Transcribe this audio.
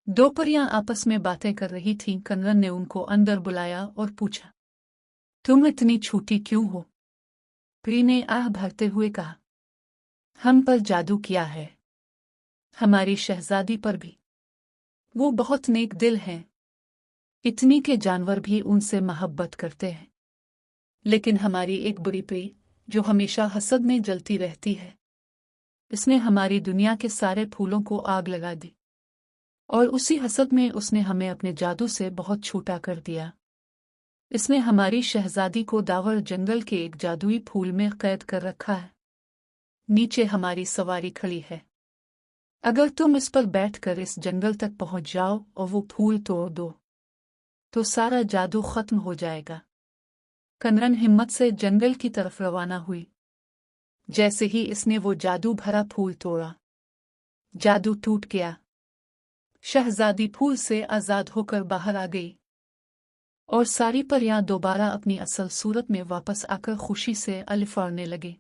दो परियां आपस में बातें कर रही थीं। कनरन ने उनको अंदर बुलाया और पूछा, तुम इतनी छोटी क्यों हो? परी ने आह भरते हुए कहा, हम पर जादू किया है, हमारी शहजादी पर भी। वो बहुत नेक दिल हैं, इतनी के जानवर भी उनसे मोहब्बत करते हैं। लेकिन हमारी एक बुरी परी जो हमेशा हसद में जलती रहती है, इसने हमारी दुनिया के सारे फूलों को आग लगा दी, और उसी हसद में उसने हमें अपने जादू से बहुत छोटा कर दिया। इसने हमारी शहजादी को दावर जंगल के एक जादुई फूल में कैद कर रखा है। नीचे हमारी सवारी खड़ी है, अगर तुम इस पर बैठकर इस जंगल तक पहुंच जाओ और वो फूल तोड़ दो तो सारा जादू खत्म हो जाएगा। कनरन हिम्मत से जंगल की तरफ रवाना हुई। जैसे ही इसने वो जादू भरा फूल तोड़ा, जादू टूट गया। शहजादी फूल से आजाद होकर बाहर आ गई और सारी परियां दोबारा अपनी असल सूरत में वापस आकर खुशी से अलिफाड़ने लगी।